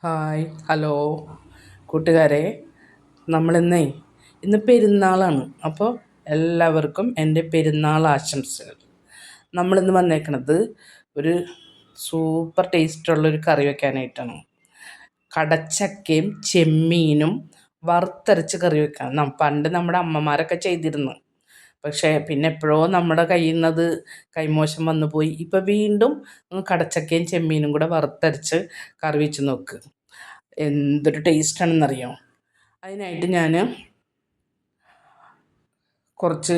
Hi hello കൂട്ടുകാരെ, നമ്മളിന്നേ ഇന്ന് പെരുന്നാളാണ്. അപ്പോൾ എല്ലാവർക്കും എൻ്റെ പെരുന്നാൾ ആശംസകൾ. നമ്മളിന്ന് വന്നേക്കണത് ഒരു സൂപ്പർ ടേസ്റ്റുള്ളൊരു കറി വെക്കാനായിട്ടാണ്. കടച്ചക്കയും ചെമ്മീനും വറുത്തരച്ച് കറി വെക്കാം. പണ്ട് നമ്മുടെ അമ്മമാരൊക്കെ ചെയ്തിരുന്നു. പക്ഷേ പിന്നെ എപ്പോഴോ നമ്മുടെ കയ്യിൽ നിന്നത് കൈമോശം വന്നു പോയി. ഇപ്പം വീണ്ടും കടച്ചക്കയും ചെമ്മീനും കൂടെ വറുത്തരച്ച് കറി വെച്ച് നോക്ക്, എന്തൊരു ടേസ്റ്റാണെന്നറിയോ. അതിനായിട്ട് ഞാൻ കുറച്ച്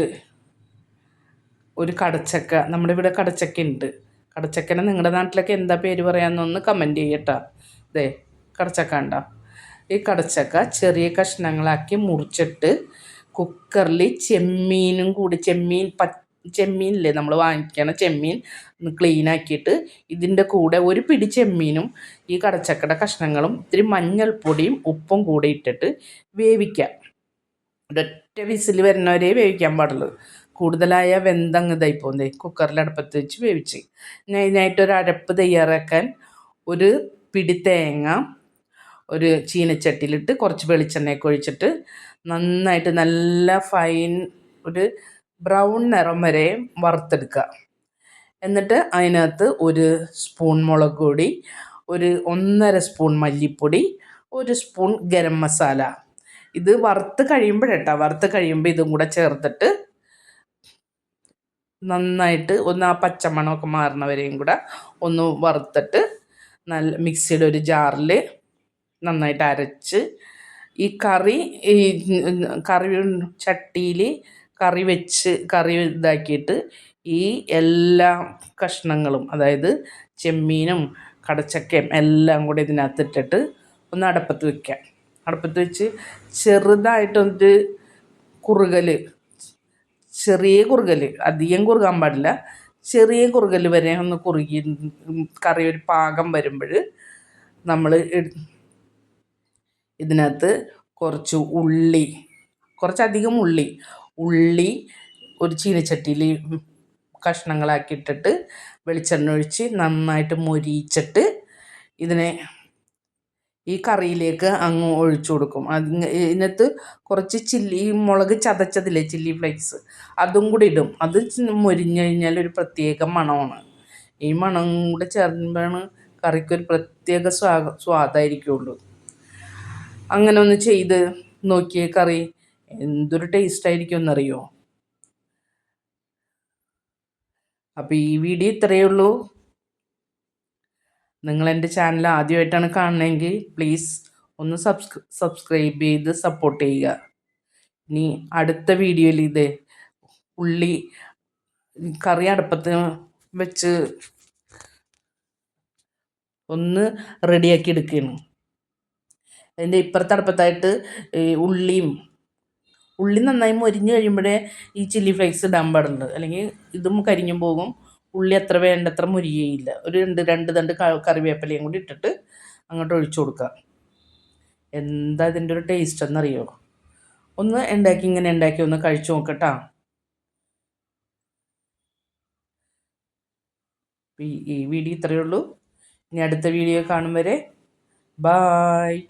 ഒരു കടച്ചക്ക, നമ്മുടെ ഇവിടെ കടച്ചക്ക ഉണ്ട്. കടച്ചക്കനെ നിങ്ങളുടെ നാട്ടിലൊക്കെ എന്താ പേര് പറയാമെന്നൊന്ന് കമൻറ്റ് ചെയ്യട്ടാ. ദേ കടച്ചക്ക ഉണ്ടോ? ഈ കടച്ചക്ക ചെറിയ കഷ്ണങ്ങളാക്കി മുറിച്ചിട്ട് കുക്കറിൽ ചെമ്മീനും കൂടി, ചെമ്മീനില്ലേ നമ്മൾ വാങ്ങിക്കണ ചെമ്മീൻ ക്ലീൻ ആക്കിയിട്ട് ഇതിൻ്റെ കൂടെ ഒരു പിടി ചെമ്മീനും ഈ കടച്ചക്കയുടെ കഷ്ണങ്ങളും ഇത്തിരി മഞ്ഞൾപ്പൊടിയും ഉപ്പും കൂടി ഇട്ടിട്ട് വേവിക്കാം. ഒരൊറ്റ വിസിൽ വരുന്നവരെ വേവിക്കാൻ പാടുള്ളൂ. കൂടുതലായ വെന്തങ്ങ് ഇതായി പോകുന്നേ. കുക്കറിൽ അടുപ്പത്ത് വെച്ച് വേവിച്ച് അതിനായിട്ടൊരു അരപ്പ് തയ്യാറാക്കാൻ ഒരു പിടി തേങ്ങ ഒരു ചീനച്ചട്ടിയിലിട്ട് കുറച്ച് വെളിച്ചെണ്ണയൊക്കെ ഒഴിച്ചിട്ട് നന്നായിട്ട് നല്ല ഫൈൻ ഒരു ബ്രൗൺ നിറം വരെ വറുത്തെടുക്കുക. എന്നിട്ട് അതിനകത്ത് ഒരു സ്പൂൺ മുളക് പൊടി, ഒരു 1.5 സ്പൂൺ മല്ലിപ്പൊടി, ഒരു സ്പൂൺ ഗരം മസാല. ഇത് വറുത്ത് കഴിയുമ്പോൾ ഇതും കൂടെ ചേർത്തിട്ട് നന്നായിട്ട് ഒന്ന് ആ പച്ചമണമൊക്കെ മാറുന്നവരെയും കൂടെ ഒന്ന് വറുത്തിട്ട് നല്ല മിക്സിയുടെ ഒരു ജാറിൽ നന്നായിട്ട് അരച്ച് ഈ കറി ചട്ടിയിൽ കറി ഇതാക്കിയിട്ട് ഈ എല്ലാ കഷ്ണങ്ങളും, അതായത് ചെമ്മീനും കടച്ചക്കയും എല്ലാം കൂടി ഇതിനകത്തിട്ടിട്ട് ഒന്ന് അടുപ്പത്ത് വയ്ക്കാം. അടുപ്പത്ത് വെച്ച് ചെറുതായിട്ടൊരു ചെറിയ കുറുകൽ, അധികം കുറുകാൻ പാടില്ല, ചെറിയ കുറുകൽ വരെ ഒന്ന് കുറുകി കറി ഒരു പാകം വരുമ്പോൾ നമ്മൾ ഇതിനകത്ത് കുറച്ചധികം ഉള്ളി ഒരു ചീനച്ചട്ടിയിൽ കഷ്ണങ്ങളാക്കി ഇട്ടിട്ട് വെളിച്ചെണ്ണ ഒഴിച്ച് നന്നായിട്ട് മൊരിയിച്ചിട്ട് ഇതിനെ ഈ കറിയിലേക്ക് അങ്ങ് ഒഴിച്ചു കൊടുക്കും. ഇതിനകത്ത് കുറച്ച് മുളക് ചതച്ചതില്ലേ, ചില്ലി ഫ്ലേക്സ്, അതും കൂടി ഇടും. അത് മൊരിഞ്ഞു കഴിഞ്ഞാൽ ഒരു പ്രത്യേക മണമാണ്. ഈ മണം കൂടെ ചേർക്കുമ്പോഴാണ് കറിക്കൊരു പ്രത്യേക സ്വാദായിരിക്കുള്ളൂ. അങ്ങനെ ഒന്ന് ചെയ്ത് നോക്കിയേ, കറി എന്തൊരു ടേസ്റ്റായിരിക്കും എന്നറിയോ. അപ്പോൾ ഈ വീഡിയോ ഇത്രയേ ഉള്ളൂ. നിങ്ങൾ എൻ്റെ ചാനൽ ആദ്യമായിട്ടാണ് കാണണമെങ്കിൽ പ്ലീസ് ഒന്ന് സബ്സ്ക്രൈബ് ചെയ്ത് സപ്പോർട്ട് ചെയ്യുക. ഇനി അടുത്ത വീഡിയോയിൽ കറി അടുപ്പത്ത് വെച്ച് ഒന്ന് റെഡിയാക്കി എടുക്കുകയാണ്. അതിൻ്റെ ഇപ്പുറത്തെ അടുപ്പത്തായിട്ട് ഉള്ളി നന്നായി മൊരിഞ്ഞ് കഴിയുമ്പോഴേ ഈ ചില്ലി ഫ്ലേക്സ് ഇടാൻ പാടുള്ളൂ, അല്ലെങ്കിൽ ഇതും കരിഞ്ഞും പോകും. ഉള്ളി അത്ര വേണ്ടത്ര മുരികയില്ല. ഒരു രണ്ട് തണ്ട് കറിവേപ്പിലയും കൂടി ഇട്ടിട്ട് അങ്ങോട്ട് ഒഴിച്ചു കൊടുക്കുക. എന്താ ഇതിൻ്റെ ഒരു ടേസ്റ്റ് എന്നറിയോ. ഇങ്ങനെ ഉണ്ടാക്കി ഒന്ന് കഴിച്ചു നോക്കട്ടാ. ഈ വീഡിയോ ഇത്രയേ ഉള്ളൂ. ഇനി അടുത്ത വീഡിയോ കാണും വരെ ബായ്.